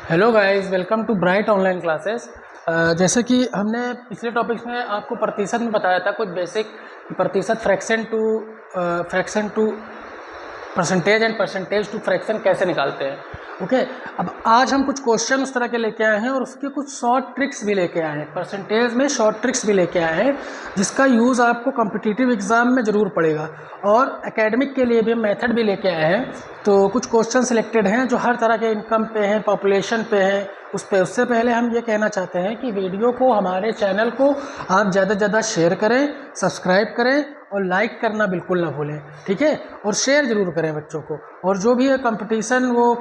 Hello guys, welcome to Bright online classes. जैसे कि हमने पिछले टॉपिक्स में आपको प्रतिशत में बताया था कुछ बेसिक प्रतिशत fraction to percentage and percentage to fraction कैसे निकालते हैं। ओके, अब आज हम कुछ क्वेश्चन उस तरह के लेके आए हैं और उसके कुछ शॉर्ट ट्रिक्स भी लेके आए हैं। परसेंटेज में शॉर्ट ट्रिक्स भी लेके आए हैं जिसका यूज़ आपको कॉम्पिटिटिव एग्जाम में ज़रूर पड़ेगा, और एकेडमिक के लिए भी हम मेथड भी लेके आए हैं। तो कुछ क्वेश्चन सिलेक्टेड हैं जो हर तरह के इनकम पे हैं, पॉपुलेशन पे हैं, उससे पहले हम ये कहना चाहते हैं कि वीडियो को, हमारे चैनल को आप ज़्यादा से ज़्यादा शेयर करें, सब्सक्राइब करें और लाइक करना बिल्कुल ना भूलें, ठीक है। और शेयर ज़रूर करें बच्चों को। और जो भी है कंपटीशन, वो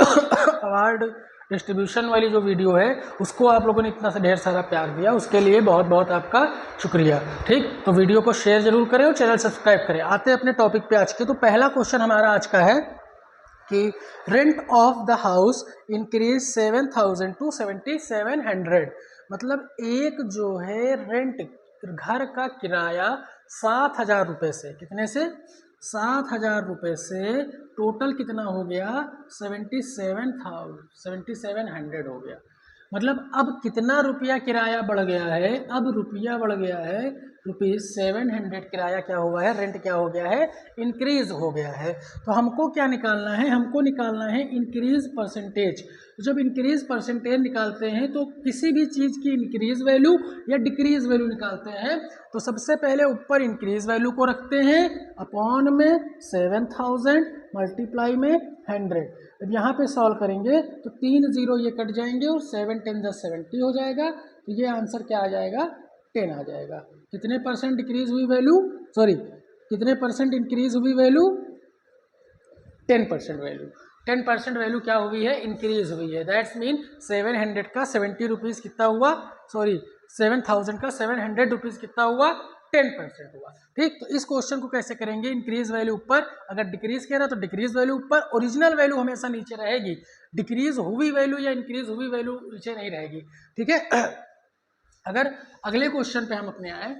अवार्ड डिस्ट्रीब्यूशन वाली जो वीडियो है, उसको आप लोगों ने इतना सा ढेर सारा प्यार दिया, उसके लिए बहुत बहुत आपका शुक्रिया। ठीक, तो वीडियो को शेयर जरूर करें और चैनल सब्सक्राइब करें। आते हैं अपने टॉपिक पे आज के। तो पहला क्वेश्चन हमारा आज का है कि rent of the house increase 7,000 to 7,700। मतलब एक जो है रेंट, घर का किराया 7,000 रुपये से, कितने से, 7,000 रुपये से टोटल कितना हो गया, 77,700 हो गया। मतलब अब कितना रुपया किराया बढ़ गया है, अब रुपया बढ़ गया है, ₹700 किराया क्या हुआ है, रेंट क्या हो गया है, इंक्रीज हो गया है। तो हमको क्या निकालना है, हमको निकालना है इंक्रीज परसेंटेज। तो जब इंक्रीज परसेंटेज निकालते हैं तो किसी भी चीज़ की इंक्रीज वैल्यू या डिक्रीज वैल्यू निकालते हैं तो सबसे पहले ऊपर इंक्रीज वैल्यू को रखते हैं, अपॉन में 7,000 मल्टीप्लाई में 100। अब यहाँ पे सॉल्व करेंगे तो 3 0 ये कट जाएंगे और 7 10 10 70 हो जाएगा। तो ये आंसर क्या आ जाएगा, 10 आ जाएगा। कितने परसेंट डिक्रीज हुई वैल्यू, सॉरी कितने परसेंट इंक्रीज हुई वैल्यू, 10% वैल्यू। 10% वैल्यू क्या हुई है, इंक्रीज हुई है। दैट्स मीन 700 का 70 रुपीज़ कितना हुआ, सॉरी 7,000 का 700 रुपीज़ कितना हुआ, 10% हुआ। ठीक, तो इस क्वेश्चन को कैसे करेंगे, इंक्रीज वैल्यू ऊपर, अगर डिक्रीज कह रहा तो डिक्रीज वैल्यू ऊपर, ओरिजिनल वैल्यू हमेशा नीचे रहेगी, डिक्रीज हुई वैल्यू या इंक्रीज हुई वैल्यू नीचे नहीं रहेगी, ठीक है। अगर अगले क्वेश्चन पे हम अपने आए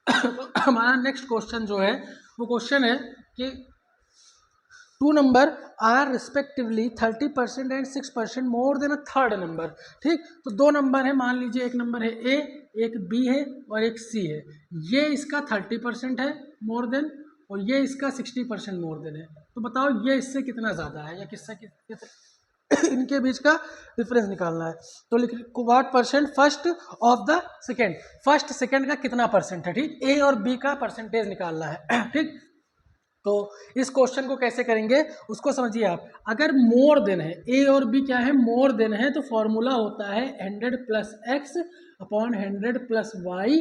तो हमारा नेक्स्ट क्वेश्चन जो है वो क्वेश्चन है कि two number are respectively 30% and 6% more than a third number. ठीक, तो दो नंबर है, मान लीजिए एक नंबर है ए, एक बी है और एक सी है। ये इसका 30% है मोर देन, और ये इसका 60% मोर देन है। तो बताओ ये इससे कितना ज़्यादा है या किससे इनके बीच का डिफरेंस निकालना है। तो लिख what percent first of the second, first second का कितना परसेंट है। ठीक, ए और बी का परसेंटेज निकालना है। ठीक, तो इस क्वेश्चन को कैसे करेंगे उसको समझिए आप। अगर मोर देन है, ए और बी क्या है, मोर देन है, तो फॉर्मूला होता है 100 plus x upon 100 plus y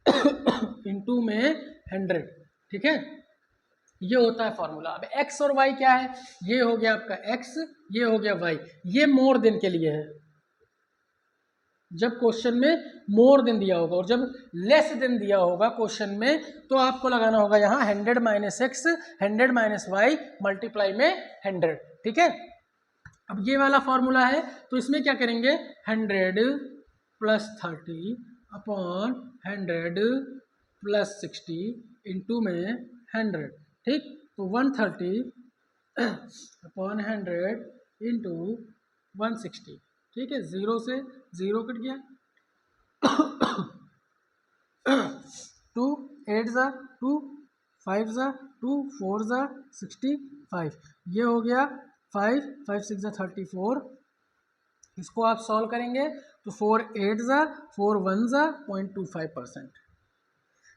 into में 100। ठीक है, ये होता है फॉर्मूला। अब एक्स और वाई क्या है, ये हो गया आपका एक्स, ये हो गया वाई। ये मोर देन के लिए है, जब क्वेश्चन में मोर देन दिया होगा, और जब लेस देन दिया होगा क्वेश्चन में तो आपको लगाना होगा यहाँ 100 minus x 100 minus y multiply में 100। ठीक है, अब ये वाला फॉर्मूला है तो इसमें क्या करेंगे, 100 प्लस 30 अपॉन 100 प्लस 60 इंटू में 100। ठीक, तो 130 अपॉन 100 इंटू 160। ठीक है, जीरो से जीरो कट गया, 2 8 ज़ा 2 5 ज़ा 2 4 ज़ा 65। ये हो गया 5 5 6 ज़ा 34। इसको आप सॉल्व करेंगे तो 4 8 ज़ा 4 1 ज़ा 0.25%।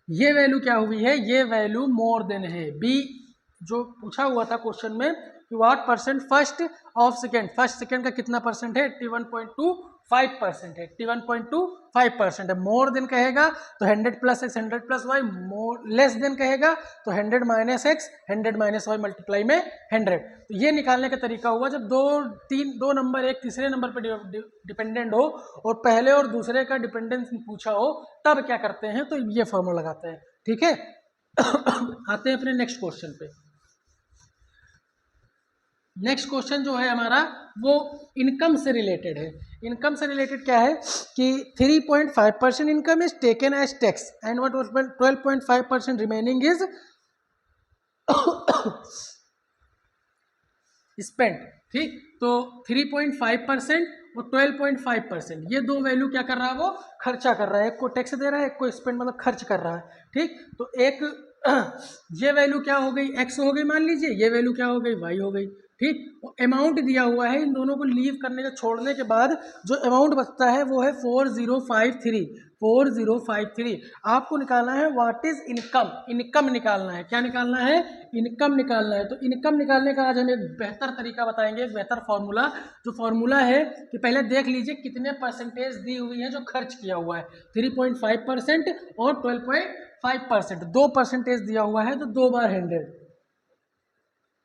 ये वैल्यू क्या हुई है, ये वैल्यू मोर देन है। बी जो पूछा हुआ था क्वेश्चन में कि what percent first of second, first second का कितना परसेंट है, 81.25% है, 81.25% है। मोर देन कहेगा तो 100 plus x 100 plus y, more less than कहेगा तो 100 minus x 100 minus y multiply में 100। तो ये निकालने का तरीका हुआ जब दो नंबर एक तीसरे नंबर पर डिपेंडेंट हो और पहले और दूसरे का डिपेंडेंस पूछा हो, तब क्या करते हैं, तो ये फॉर्मूला लगाते हैं। ठीक है, आते हैं अपने नेक्स्ट क्वेश्चन पे। नेक्स्ट क्वेश्चन जो है हमारा वो इनकम से रिलेटेड है। इनकम से रिलेटेड क्या है कि 3.5% income is taken as tax and what 12.5% remaining is spent. ठीक। तो 3.5% और 12.5%, ये दो वैल्यू क्या कर रहा है, वो खर्चा कर रहा है। एक को टैक्स दे रहा है, एक को स्पेंड मतलब खर्च कर रहा है। ठीक। तो एक ये वैल्यू क्या हो गई, एक्स हो गई मान लीजिए, ये वैल्यू क्या हो गई, वाई हो गई। ठीक। अमाउंट दिया हुआ है, इन दोनों को लीव करने का छोड़ने के बाद जो अमाउंट बचता है वो है 4053। 4053 आपको निकालना है। व्हाट इज इनकम, इनकम निकालना है। क्या निकालना है, इनकम निकालना है। तो इनकम निकालने का आज हम एक बेहतर तरीका बताएंगे, एक बेहतर फॉर्मूला। जो फॉर्मूला है कि पहले देख लीजिए कितने परसेंटेज दी हुई है जो खर्च किया हुआ है, 3.5% और 12.5%, 2% दिया हुआ है, तो 2 बार 100,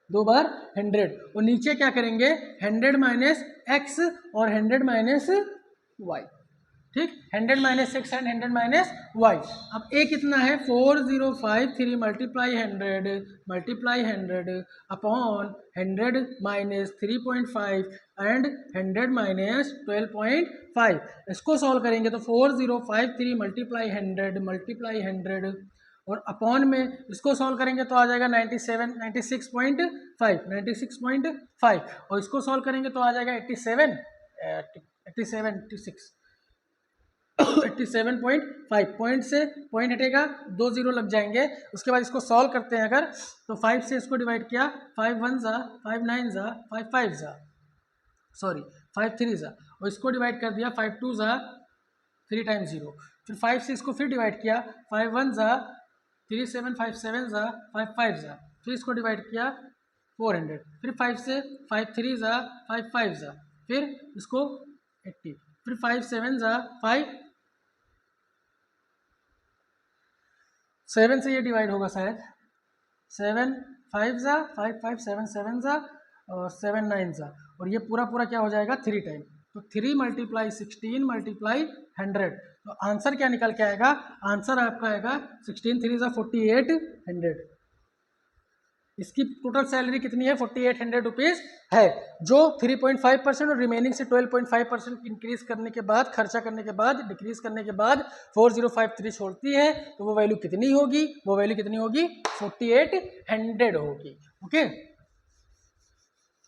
2 बार 100। और नीचे क्या करेंगे, 100 माइनस एक्स और 100 माइनस वाई। ठीक, 100 minus x and 100 minus y. अब ए कितना है, 4053 multiply 100 upon 100 minus 3.5 and 100 minus 12.5। इसको सॉल्व करेंगे तो 4053 मल्टीप्लाई 100 और अपॉन में इसको सॉल्व करेंगे तो आ जाएगा 96.5 और इसको सॉल्व करेंगे तो आ जाएगा 87.5। पॉइंट से पॉइंट हटेगा, 2 जीरो लग जाएंगे। उसके बाद इसको सॉल्व करते हैं अगर, तो 5 से इसको डिवाइड किया, 5 1 जा, 5 9 जा, 5 5 जा, सॉरी 5 3 जा, और इसको डिवाइड कर दिया, 5 2 जा, 3 टाइम्स 0। फिर 5 से इसको फिर डिवाइड किया, 5 1 जा, 3 7 5 7 जा, 5 5 जा, फिर इसको डिवाइड किया 400, फिर 5 से 5 3 जा, 5 5 जा, फिर इसको 80, फिर 5 7 जा, 5 7 से ये डिवाइड होगा शायद, 7 5 जा, 5 5 7 7 जा और 7 9 जा, और ये पूरा पूरा क्या हो जाएगा 3 टाइम। तो 3 मल्टीप्लाई 16 मल्टीप्लाई 100, तो आंसर क्या निकल के आएगा, आंसर आपका आएगा 16 3 जा 4800। इसकी टोटल सैलरी कितनी है, 4800 रुपीज़ है, जो 3.5% और रिमेनिंग से 12.5% इंक्रीज करने के बाद, खर्चा करने के बाद, डिक्रीज करने के बाद 4053 छोड़ती है। तो वो वैल्यू कितनी होगी, वो वैल्यू कितनी होगी, 4800 होगी। ओके,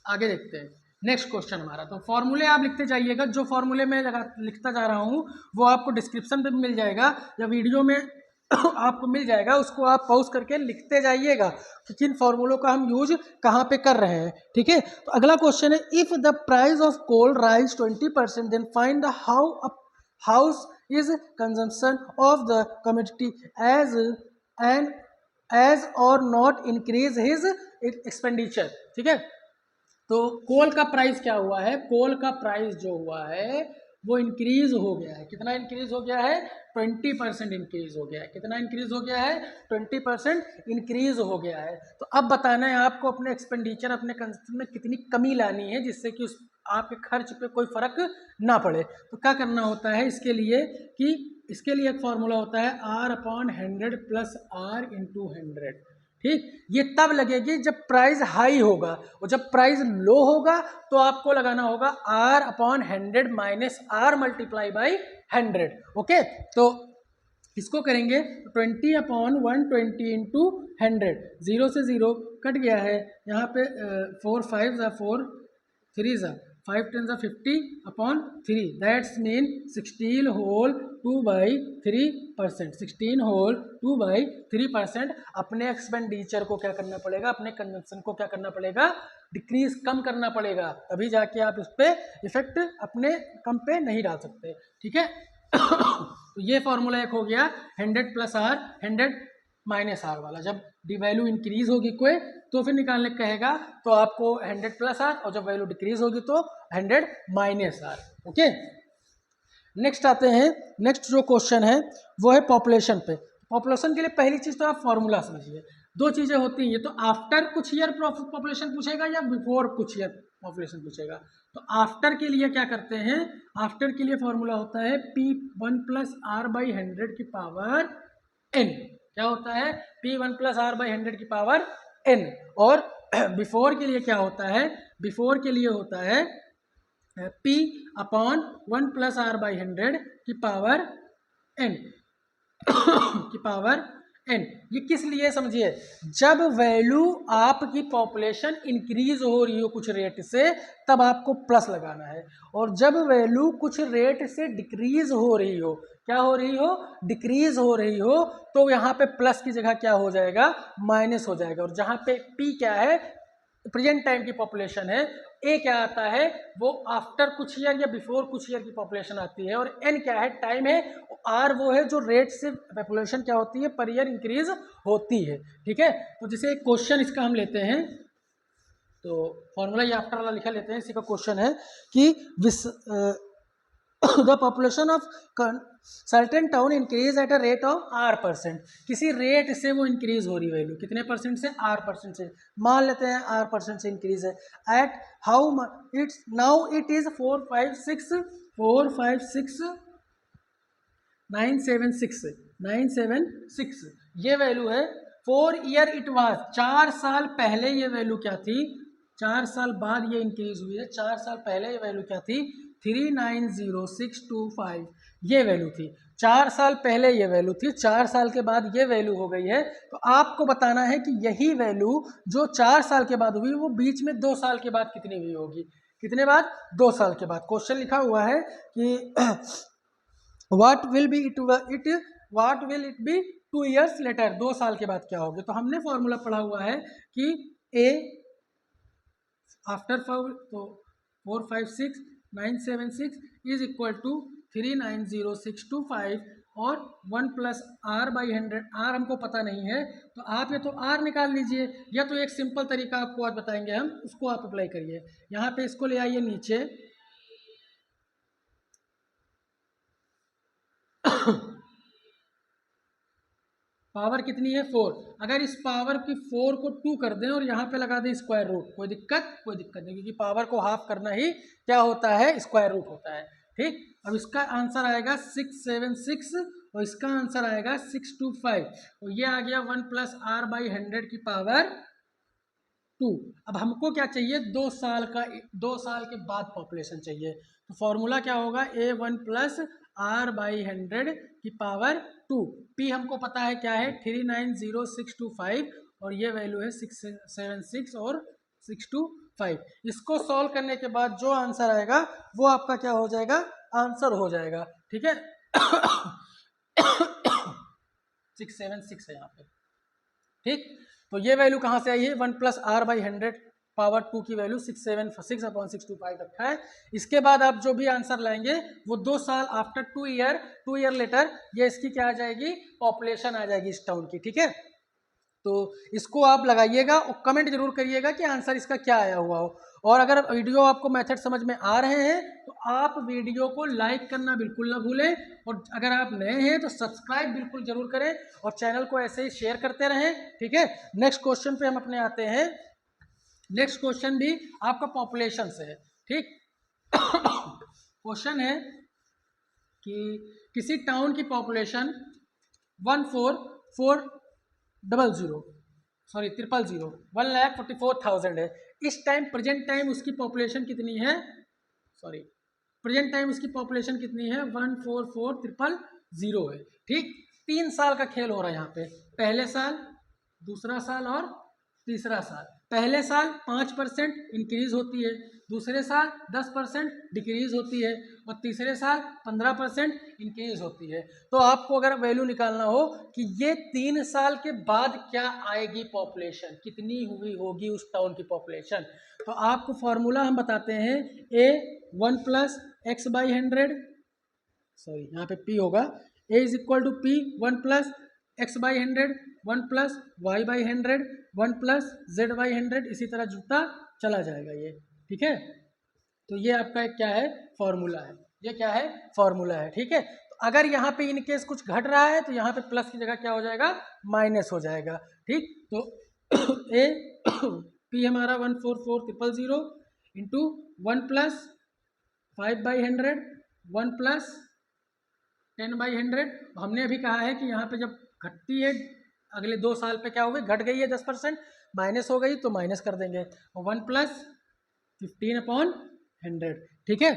आगे देखते हैं नेक्स्ट क्वेश्चन हमारा। तो फॉर्मूले आप लिखते जाइएगा, जो फॉर्मूले मैं लिखता जा रहा हूँ वो आपको डिस्क्रिप्शन पे मिल जाएगा या वीडियो में आपको मिल जाएगा, उसको आप पॉज करके लिखते जाइएगा कि किन फॉर्मूलों का हम यूज कहाँ पे कर रहे हैं। ठीक है, तो अगला क्वेश्चन है, if the price of coal rise 20% then find the house is consumption of the commodity as और नॉट इंक्रीज हिज एक्सपेंडिचर। ठीक है, तो कोल का प्राइस क्या हुआ है, कोल का प्राइस जो हुआ है वो इंक्रीज हो गया है। कितना इंक्रीज हो गया है, 20% इंक्रीज हो गया है। कितना इंक्रीज हो गया है, 20% इंक्रीज हो गया है। तो अब बताना है आपको अपने एक्सपेंडिचर, अपने कंजप्शन में कितनी कमी लानी है जिससे कि उस आपके खर्च पे कोई फर्क ना पड़े। तो क्या करना होता है इसके लिए, कि इसके लिए एक फॉर्मूला होता है R/100 प्लस R इंटू 100। ठीक, ये तब लगेगी जब प्राइस हाई होगा, और जब प्राइस लो होगा तो आपको लगाना होगा R/100 minus R multiply by 100। Okay, तो इसको करेंगे 20/120 इंटू 100, 0 से 0 कट गया है, यहाँ पे 4 5 जा 4 3 जा 5 10 जा 50/3, दैट्स मीन 16 होल 2/3%। 16 होल 2/3% अपने एक्सपेंडिचर को क्या करना पड़ेगा, अपने कंजम्पशन को क्या करना पड़ेगा, डिक्रीज, कम करना पड़ेगा, तभी जाके आप इस पर इफेक्ट अपने कम पे नहीं डाल सकते। ठीक है तो ये फॉर्मूला एक हो गया 100 प्लस R 100 माइनस R वाला। जब डी वैल्यू इंक्रीज होगी कोई तो फिर निकालने कहेगा तो आपको 100 प्लस R, और जब वैल्यू डिक्रीज होगी तो 100 माइनस R। ओके, नेक्स्ट आते हैं, नेक्स्ट जो क्वेश्चन है वो है पॉपुलेशन पे। पॉपुलेशन के लिए पहली चीज़ तो आप फॉर्मूला समझिए। दो चीज़ें होती हैं, ये तो आफ्टर कुछ ईयर पॉपुलेशन पूछेगा या बिफोर कुछ ईयर पॉपुलेशन पूछेगा। तो आफ्टर के लिए क्या करते हैं, आफ्टर के लिए फॉर्मूला होता है P1 प्लस R बाई 100 की पावर N। क्या होता है, P1 प्लस R बाई 100 की पावर N। और बिफोर के लिए क्या होता है, बिफोर के लिए होता है P/1 प्लस R बाई 100 की पावर N की पावर एन। ये किस लिए समझिए, जब वैल्यू आपकी पॉपुलेशन इंक्रीज हो रही हो कुछ रेट से तब आपको प्लस लगाना है, और जब वैल्यू कुछ रेट से डिक्रीज हो रही हो, क्या हो रही हो, डिक्रीज हो रही हो, तो यहाँ पे प्लस की जगह क्या हो जाएगा, माइनस हो जाएगा। और जहाँ पे पी क्या है, प्रेजेंट टाइम की पॉपुलेशन है, ए क्या आता है, वो आफ्टर कुछ ईयर या बिफोर कुछ ईयर की पॉपुलेशन आती है, और एन क्या है, टाइम है, आर वो है जो रेट से पॉपुलेशन क्या होती है, पर ईयर इंक्रीज होती है। ठीक है, तो जैसे एक क्वेश्चन इसका हम लेते हैं, तो फॉर्मूला ये आफ्टर वाला लिखा लेते हैं। इसी का क्वेश्चन है कि the population of certain town increase at a rate of R%। किसी रेट से वो इंक्रीज हो रही वैल्यू, कितने परसेंट से, R% से, मान लेते हैं R% से इंक्रीज है। At how it's now it is 456 ये वैल्यू है। 4 ईयर इट वाज, 4 साल पहले ये वैल्यू क्या थी, 4 साल बाद ये इंक्रीज हुई है, 4 साल पहले ये वैल्यू क्या थी, 390625 ये वैल्यू थी। 4 साल पहले ये वैल्यू थी, 4 साल के बाद ये वैल्यू हो गई है। तो आपको बताना है कि यही वैल्यू जो 4 साल के बाद हुई वो बीच में 2 साल के बाद कितनी हुई होगी, कितने बाद, 2 साल के बाद। क्वेश्चन लिखा हुआ है कि what will it be 2 years later, 2 साल के बाद क्या होगी। तो हमने फॉर्मूला पढ़ा हुआ है कि ए आफ्टर तो 456976 इज इक्वल टू 390625 और 1 प्लस आर बाई 100। आर हमको पता नहीं है, तो आप या तो आर निकाल लीजिए, या तो एक सिंपल तरीका आपको आज बताएंगे हम, उसको आप अप्लाई करिए। यहाँ पे इसको ले आइए नीचे, पावर कितनी है 4, अगर इस पावर की 4 को 2 कर दें और यहाँ पे लगा दें स्क्वायर रूट, कोई दिक्कत नहीं, क्योंकि पावर को हाफ करना ही क्या होता है, स्क्वायर रूट होता है। ठीक, अब इसका आंसर आएगा 676 और इसका आंसर आएगा 625, और ये आ गया 1 प्लस आर बाई 100 की पावर 2। अब हमको क्या चाहिए, 2 साल के बाद पॉपुलेशन चाहिए। तो फॉर्मूला क्या होगा, A1 प्लस आर बाई 100 की पावर 2। पी हमको पता है क्या है, 390625, और ये वैल्यू है 676 और 625। इसको सॉल्व करने के बाद जो आंसर आएगा वो आपका क्या हो जाएगा, आंसर हो जाएगा। ठीक है 676 है यहाँ पे। ठीक, तो ये वैल्यू कहाँ से आई है, 1 प्लस आर बाई 100 पावर 2 की वैल्यू 676/625 रखा है। इसके बाद आप जो भी आंसर लाएंगे वो 2 साल आफ्टर 2 ईयर लेटर ये इसकी क्या आ जाएगी, पॉपुलेशन आ जाएगी इस टाउन की। ठीक है, तो इसको आप लगाइएगा और कमेंट जरूर करिएगा कि आंसर इसका क्या आया हुआ हो। और अगर वीडियो आपको मेथड समझ में आ रहे हैं तो आप वीडियो को लाइक करना बिल्कुल ना भूलें, और अगर आप नए हैं तो सब्सक्राइब बिल्कुल जरूर करें और चैनल को ऐसे ही शेयर करते रहें। ठीक है, नेक्स्ट क्वेश्चन पे हम अपने आते हैं। नेक्स्ट क्वेश्चन भी आपका पॉपुलेशन से है। ठीक क्वेश्चन है कि किसी टाउन की पॉपुलेशन 1,44,000 है। इस टाइम प्रेजेंट टाइम उसकी पॉपुलेशन कितनी है, प्रेजेंट टाइम उसकी पॉपुलेशन कितनी है, 1,44,000 है। ठीक, 3 साल का खेल हो रहा है यहाँ पे, पहले साल, दूसरा साल और तीसरा साल। पहले साल 5% इंक्रीज होती है, दूसरे साल 10% डिक्रीज होती है, और तीसरे साल 15% इंक्रीज होती है। तो आपको अगर वैल्यू निकालना हो कि ये 3 साल के बाद क्या आएगी पॉपुलेशन, कितनी हुई होगी उस टाउन की पॉपुलेशन, तो आपको फॉर्मूला हम बताते हैं, A1 प्लस एक्स बाई 100, यहाँ पे P होगा, A is equal to P 1 plus x by 100, 1 plus y by 100, 1 plus z by 100, इसी तरह जुड़ता चला जाएगा ये। ठीक है, तो ये आपका एक क्या है, फॉर्मूला है, ये क्या है, फॉर्मूला है। ठीक है, तो अगर यहाँ पे इनकेस कुछ घट रहा है तो यहाँ पे प्लस की जगह क्या हो जाएगा, माइनस हो जाएगा। ठीक, तो ए पी हमारा 144,000 इंटू 1 प्लस 5/100, 1 प्लस 10/100। हमने अभी कहा है कि यहाँ पे जब घटती है अगले 2 साल पे क्या हो गई, घट गई है 10%, माइनस हो गई तो माइनस कर देंगे, 1 प्लस 15/100। ठीक है,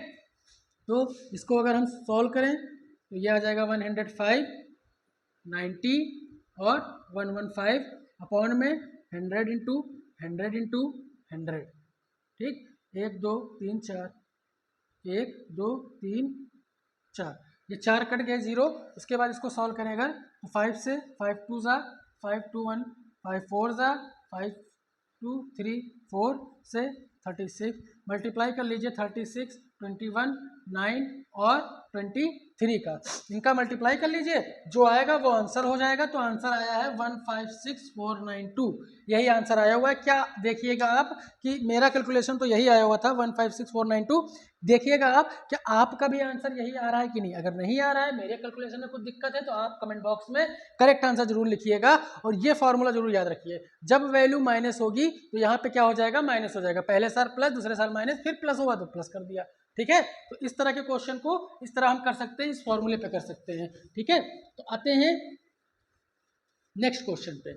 तो इसको अगर हम सॉल्व करें तो ये आ जाएगा 105, 90 और 115 अपॉन में 100 इंटू 100 इंटू 100, ठीक। 1 2 3 4, 1 2 3 4, ये 4 कट गए 0। उसके बाद इसको सॉल्व करें अगर तो 5 से 5 2 ज़ा 5 2 1, 5 4 ज़ा 5 2 3 4 से 36, मल्टीप्लाई कर लीजिए 36 21 9 और 23 का, इनका मल्टीप्लाई कर लीजिए, जो आएगा वो आंसर हो जाएगा। तो आंसर आया है 156492, यही आंसर आया हुआ है। क्या देखिएगा आप कि मेरा कैलकुलेशन तो यही आया हुआ था 156492, देखिएगा आप कि आपका भी आंसर यही आ रहा है कि नहीं। अगर नहीं आ रहा है, मेरे कैलकुलेशन में कुछ दिक्कत है, तो आप कमेंट बॉक्स में करेक्ट आंसर जरूर लिखिएगा। और ये फॉर्मूला जरूर याद रखिए, जब वैल्यू माइनस होगी तो यहाँ पे क्या हो जाएगा, माइनस हो जाएगा। पहले साल प्लस, दूसरे साल माइनस, फिर प्लस हुआ तो प्लस कर दिया, ठीक है। तो इस तरह के क्वेश्चन को इस तरह हम कर सकते हैं, इस फॉर्मूले पे कर सकते हैं, ठीक है। तो आते हैं नेक्स्ट क्वेश्चन पे।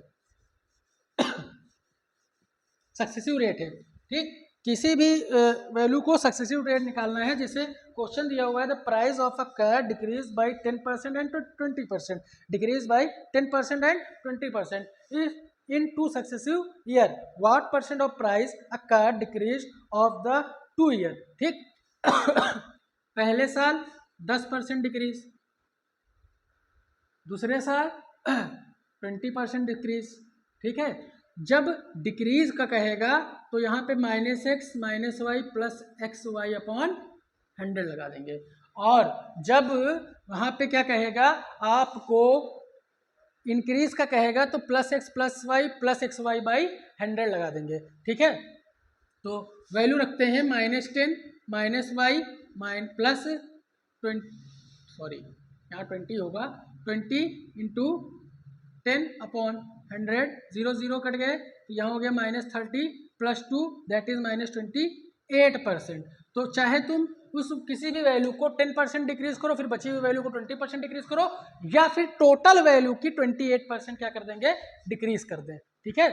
सक्सेसिव रेट है, ठीक। किसी भी वैल्यू को सक्सेसिव रेट निकालना है। जैसे क्वेश्चन दिया हुआ है, the price of a car decrease by 10% and 20%, decrease by 10% and 20% if in 2 successive year, what percent of price a car decrease of the 2 year, ठीक। पहले साल 10% डिक्रीज, दूसरे साल 20% डिक्रीज, ठीक है। जब डिक्रीज का कहेगा तो यहाँ पे -x -y plus XY upon 100 लगा देंगे। और जब वहाँ पे क्या कहेगा, आपको इंक्रीज का कहेगा तो +x + y plus XY by 100 लगा देंगे, ठीक है। तो वैल्यू रखते हैं -10 -y प्लस 20, सॉरी यहाँ 20 होगा, 20 इंटू 10 अपॉन 100, 0 0 कट गए, तो यहाँ हो गया -30 + 2 दैट इज -28%। तो चाहे तुम उस किसी भी वैल्यू को 10% डिक्रीज करो, फिर बची हुई वैल्यू को 20% डिक्रीज करो, या फिर टोटल वैल्यू की 28% क्या कर देंगे, डिक्रीज कर दें, ठीक है।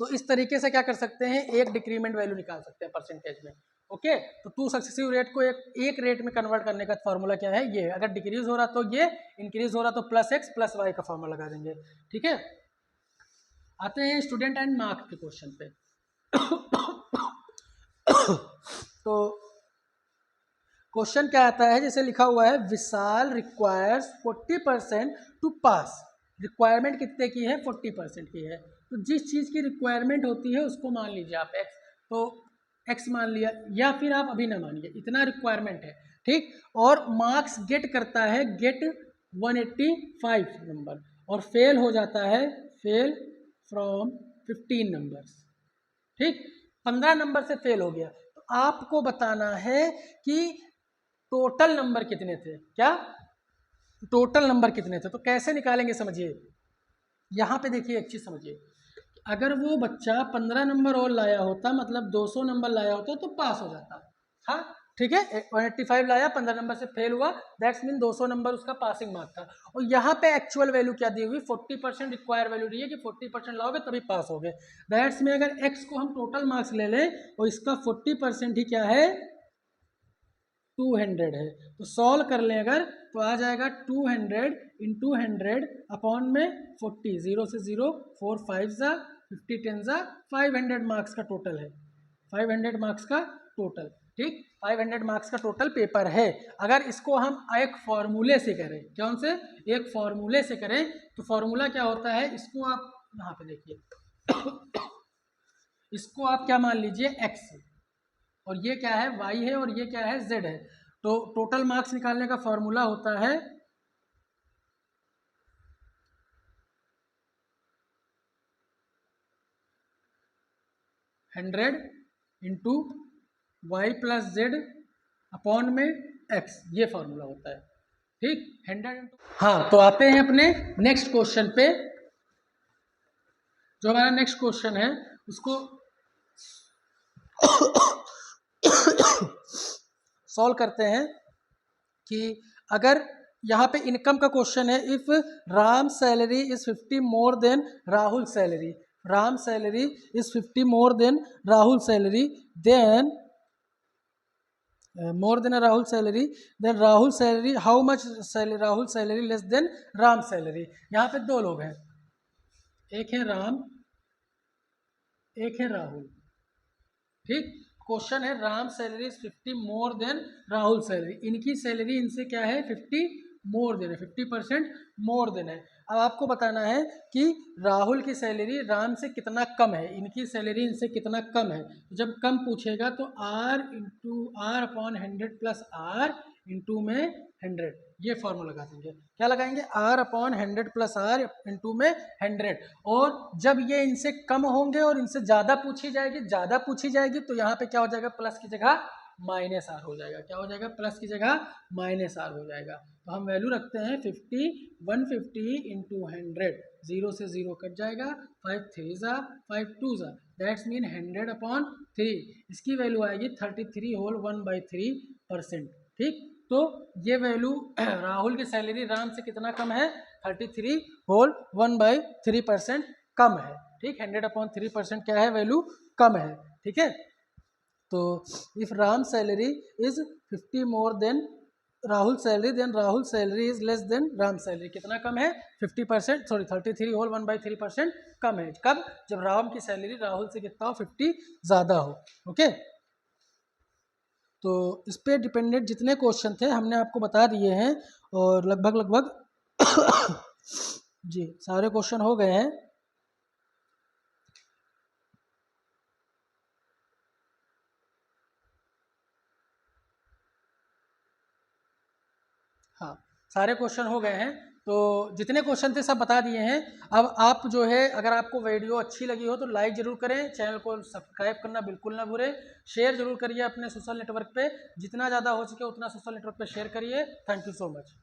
तो इस तरीके से क्या कर सकते हैं, एक डिक्रीमेंट वैल्यू निकाल सकते हैं परसेंटेज में, ओके। तो 2 सक्सेसिव रेट को एक रेट में कन्वर्ट करने का फॉर्मूला क्या है, ये। अगर डिक्रीज हो रहा तो ये, इंक्रीज हो रहा तो +x + y का फॉर्मूला लगा देंगे, ठीक है। आते हैं स्टूडेंट एंड मार्क के क्वेश्चन पे। तो क्वेश्चन क्या आता है, जैसे लिखा हुआ है, विशाल रिक्वायर्स 40% टू पास। रिक्वायरमेंट कितने की है, 40% की है। तो जिस चीज़ की रिक्वायरमेंट होती है उसको मान लीजिए आप x, तो x मान लिया, या फिर आप अभी ना मानिए, इतना रिक्वायरमेंट है, ठीक। और मार्क्स गेट करता है, गेट 185 नंबर, और फेल हो जाता है, फेल फ्रॉम 15 नंबर्स, ठीक। 15 नंबर से फेल हो गया, तो आपको बताना है कि टोटल नंबर कितने थे, क्या टोटल नंबर कितने थे। तो कैसे निकालेंगे, समझिए। यहाँ पे देखिए एक चीज़ समझिए, अगर वो बच्चा 15 नंबर और लाया होता, मतलब 200 नंबर लाया होता, तो पास हो जाता, हाँ, ठीक है। 185 लाया, 15 नंबर से फेल हुआ, दैट्स मीन 200 नंबर उसका पासिंग मार्क था। और यहाँ पे एक्चुअल वैल्यू क्या दी हुई, 40% रिक्वायर वैल्यू दी है कि 40% लाओगे तभी पास होगे। दैट्स में अगर x को हम टोटल मार्क्स ले लें और इसका 40% ही क्या है, 200 है। तो सॉल्व कर लें अगर, तो आ जाएगा 200 इंटू 100 अपॉन में 40, 0 से 0, 4 5 ज़ा 50 10 ज़ा 500 मार्क्स का टोटल है, 500 मार्क्स का टोटल, ठीक। 500 मार्क्स का टोटल पेपर है। अगर इसको हम एक फॉर्मूले से करें, कौन से, एक फॉर्मूले से करें, तो फॉर्मूला क्या होता है, इसको आप यहाँ पे देखिए, इसको आप क्या मान लीजिए, x, और ये क्या है, y है, और ये क्या है, z है। तो टोटल मार्क्स निकालने का फॉर्मूला होता है 100 into y plus Z upon में x, ये फॉर्मूला होता है, ठीक। 100 इंटू, हाँ। तो आते हैं अपने नेक्स्ट क्वेश्चन पे। जो हमारा नेक्स्ट क्वेश्चन है उसको सॉल्व करते हैं कि अगर यहाँ पे इनकम का क्वेश्चन है, if Ram salary is 50 more than Rahul salary, Ram salary is 50 more than Rahul salary, then more than Rahul salary, then Rahul salary how much salary, Rahul salary less than Ram salary. यहाँ पे दो लोग हैं, एक है राम, एक है राहुल। ठीक, क्वेश्चन है Ram salary is 50 more than Rahul salary, इनकी सैलरी इनसे क्या है 50 मोर देन है, 50% मोर देन है। अब आपको बताना है कि राहुल की सैलरी राम से कितना कम है, इनकी सैलरी इनसे कितना कम है। तो जब कम पूछेगा तो r into r upon 100 plus r into में 100, ये फॉर्मूला लगा देंगे। क्या लगाएंगे, r upon 100 plus r into में 100। और जब ये इनसे कम होंगे और इनसे ज़्यादा पूछी जाएगी, ज़्यादा पूछी जाएगी, तो यहाँ पे क्या हो जाएगा, प्लस की जगह माइनस आर हो जाएगा। क्या हो जाएगा, प्लस की जगह माइनस आर हो जाएगा। तो हम वैल्यू रखते हैं 50, 150 इंटू 100, 0 से 0 कट जाएगा, 5 3 ज़ा 5 2 ज़ा, दैट्स मीन 100 अपॉन 3। इसकी वैल्यू आएगी 33 होल 1/3%। ठीक, तो ये वैल्यू राहुल की सैलरी राम से कितना कम है, 33 होल 1/3% कम है। ठीक, 100 अपॉन 3% क्या है, वैल्यू कम है। ठीक है, तो if Ram salary is 50 more than Rahul salary, then Rahul salary is less than Ram salary. कितना कम है, 50%, सॉरी 33 होल 1/3% कम है। कब, जब राम की सैलरी राहुल से कितना हो, 50 ज़्यादा हो। ओके, तो इस पे डिपेंडेंट जितने क्वेश्चन थे हमने आपको बता दिए हैं, और लगभग लगभग जी सारे क्वेश्चन हो गए हैं। हाँ, सारे क्वेश्चन हो गए हैं, तो जितने क्वेश्चन थे सब बता दिए हैं। अब आप जो है, अगर आपको वीडियो अच्छी लगी हो तो लाइक जरूर करें, चैनल को सब्सक्राइब करना बिल्कुल ना भूलें, शेयर जरूर करिए अपने सोशल नेटवर्क पे, जितना ज़्यादा हो सके उतना सोशल नेटवर्क पे शेयर करिए। Thank you so much.